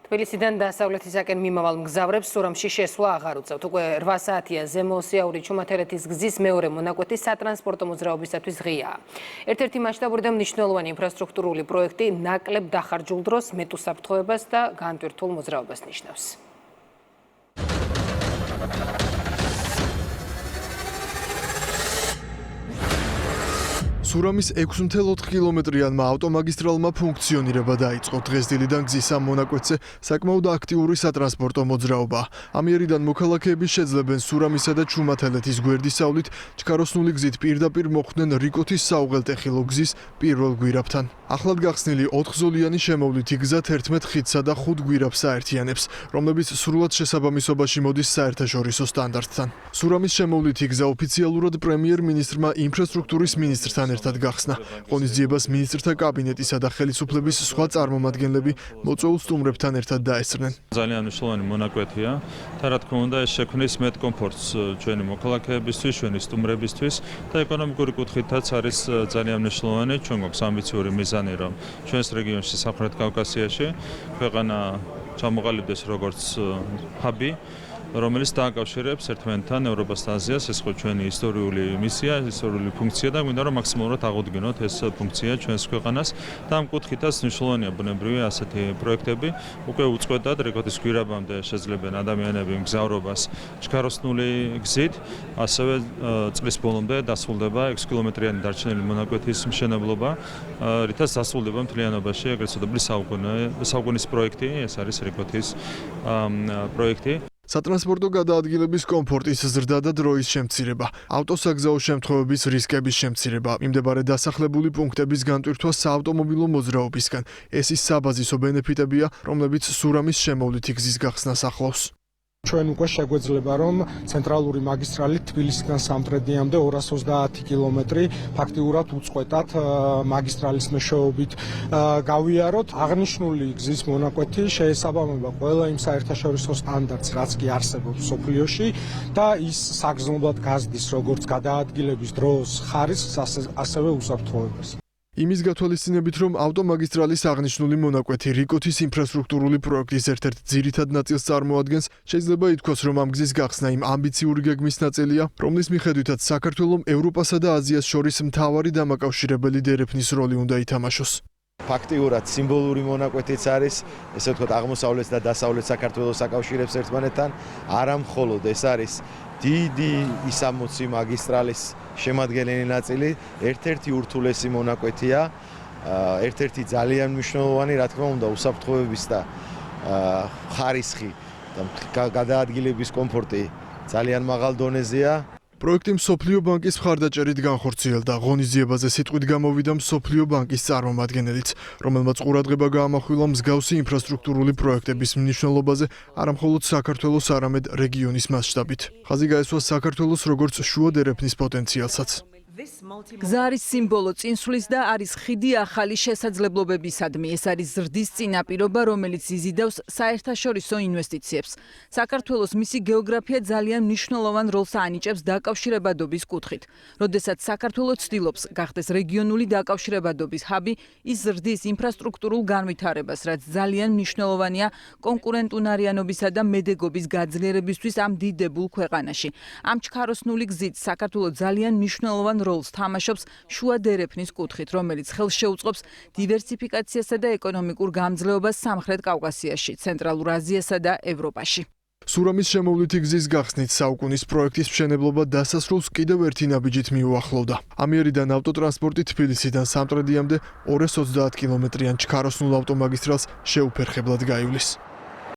თბილისიდან დასავლეთისაკენ მიმავალ მგზავრებს სურამში შესვლა აღარ უწევთ. უკვე 8 საათია ზემოოსიაური ჩუმათელეთის გზის მეორე მონაკვეთი სატრანსპორტო მოძრაობისათვის ღიაა. ერთ-ერთი მასშტაბური და მნიშვნელოვანი ინფრასტრუქტურული პროექტი ნაკლებ დახარჯულ დროს მეტუსაფრთხოებას და განტვირთულ მოძრაობას ნიშნავს. სურამის 6.4 კილომეტრიანმა ავტომაგისტრალმა ფუნქციონირება დაიწყო. დღესდილიდან გზის ამ მონაკვეთზე საკმაოდ აქტიური სატრანსპორტო მოძრაობა. ამიერიდან მოქალაქეები შეძლებენ სურამისა და ჩუმათელეთის გვერდისავლით ჩქაროსნული გზით პირდაპირ მოხვდნენ რიკოთის საუღელტეხილო გზის პირველ გვირაბთან. ახლად გახსნილი 4-ზოლიანი შემოვლითი გზა 11 ხიდსა და 5 გვირაბს აერთიანებს, რომლებიც სრულად შესაბამისობაში მოდის საერთაშორისო სტანდარტთან. სურამის შემოვლითი გზა ოფიციალურად პრემიერ-მინისტრმა ინფრასტრუქტურის მინისტრთან ერთად გახსნა. ღონისძიებას მინისტრთა კაბინეტისა და ხელისუფლების სხვა წარმომადგენლები მოწვეულ სტუმრებთან ერთად დაესწრნენ. ძალიან მნიშვნელოვანი მონაკვეთია და რა თქმა უნდა ეს შექმნის მეტ კომფორტს ჩვენი მოქალაქეებისთვის, ჩვენი სტუმრებისთვის და ეკონომიკური კუთხითაც არის ძალიან მნიშვნელოვანი. ჩვენ გვაქვს ამბიციური მიზანი, რომ ჩვენს რეგიონში სამხრეთ კავკასიაში ქვეყანა ჩამოყალიბდეს როგორც ჰაბი, რომელიც დააკავშირებს ერთმანეთთან ევროპას და აზიას. ეს ხო ჩვენი ისტორიული მისია, ისტორიული ფუნქცია და გვინდა რომ მაქსიმალურად აღუდგინოთ ეს ფუნქცია ჩვენს ქვეყანას და ამ კუთხითაც მნიშვნელოვანია ბუნებრივი ასეთი პროექტები. უკვე უწყვეტად რიკოთის გვირაბამდე შეძლებენ ადამიანები მგზავრობას ჩქაროსნული გზით, ასევე წლის ბოლომდე დასრულდება 6 კილომეტრიანი დარჩენილი მონაკვეთის მშენებლობა, რითაც დასრულდება მთლიანობაში ეგრეთ წოდებული საუკუნის პროექტი, ეს არის რიკოთის პროექტი. სატრანსპორტო გადაადგილების კომფორტის ზრდა და დროის შემცირება, ავტოსაგზაო შემთხვევების რისკების შემცირება, მიმდებარე დასახლებული პუნქტების განტვირთვა საავტომობილო მოძრაობისგან. ეს ის საბაზისო ბენეფიტებია, რომლებიც სურამის შემოვლითი გზის გახსნას ახლავს. ჩვენ უკვე შეგვეძლება რომ ცენტრალური მაგისტრალი თბილისიდან სამტრედიამდე 230 კილომეტრი ფაქტიურად უწყვეტად მაგისტრალის მეშვეობით გავიაროთ. აღნიშნული გზის მონაკვეთი შეესაბამება ყველა იმ საერთაშორისო სტანდარტს, რაც კი არსებობს მსოფლიოში და ის საგრძნობლად გაზრდის როგორც გადაადგილების დროს ხარისხს, ასევე უსაფრთხოებას. იმის გათვალისწინებით, რომ ავტომაგისტრალის აღნიშნული მონაკვეთი რიკოთის ინფრასტრუქტურული პროექტის ერთ-ერთ ძირითად ნაწილს წარმოადგენს, შეიძლება ითქვას, რომ ამ გზის გახსნა იმ ამბიციური გეგმის ნაწილია, რომლის მიხედვითაც საქართველომ ევროპასა და აზიას შორის მთავარი დამაკავშირებელი დერეფნის როლი უნდა ითამაშოს. ფაქტიურად სიმბოლური მონაკვეთიც არის, ესე ვთქვათ, აღმოსავლეთ და დასავლეთ საქართველოს აკავშირებს ერთმანეთთან, არა მხოლოდ ეს არის დიდი ი60 მაგისტრალის შემადგენელი ნაწილი, ერთ-ერთი ურთულესი მონაკვეთია, ერთ-ერთი ძალიან მნიშვნელოვანი, რა თქმა უნდა, უსაფრთხოების და ხარისხი და გადაადგილების კომფორტი ძალიან მაღალ დონეზეა. პროექტი მსოფლიო ბანკის მხარდაჭერით განხორციელდა. ღონისძიებაზე სიტყვით გამოვიდა მსოფლიო ბანკის წარმომადგენელიც, რომელმაც ყურადღება გაამახვილა მსგავსი ინფრასტრუქტურული პროექტების მნიშვნელობაზე არა მხოლოდ საქართველოს, არამედ რეგიონის მასშტაბით. ხაზი გაესვა საქართველოს როგორც შუა დერეფნის პოტენციალსაც. გზა არის სიმბოლო წინსვლის და არის ხიდი ახალი შესაძლებლობებისადმი. ეს არის ზრდის წინაპირობა, რომელიც იზიდავს საერთაშორისო ინვესტიციებს. საქართველოს მისი გეოგრაფია ძალიან მნიშვნელოვან როლს ანიჭებს დაკავშირებადობის კუთხით. როდესაც საქართველო ცდილობს გახდეს რეგიონული დაკავშირებადობის ჰაბი, ის ზრდის ინფრასტრუქტურულ განვითარებას, რაც ძალიან მნიშვნელოვანია კონკურენტუნარიანობისა და მედეგობის გაძლიერებისთვის ამ დიდებულ ქვეყანაში. ამ ჩქაროსნული გზით საქართველო ძალიან მნიშვნელოვან როლს თამაშობს შუა დერეფნის კუთხით, რომელიც ხელს შეუწყობს დივერსიფიკაციასა და ეკონომიკურ გამძლეობას სამხრეთ კავკასიაში, ცენტრალურ აზიასა და ევროპაში. სურამის შემოვლითი გზის გახსნით საუკუნის პროექტის მშენებლობა დასასრულს კიდევ ერთი ნაბიჯით მიუახლოვდა. ამიერიდან ავტოტრანსპორტი თბილისიდან სამტრედიამდე 230 კილომეტრიან ჩქაროსნულ ავტომაგისტრალს შეუფერხებლად გაივლის.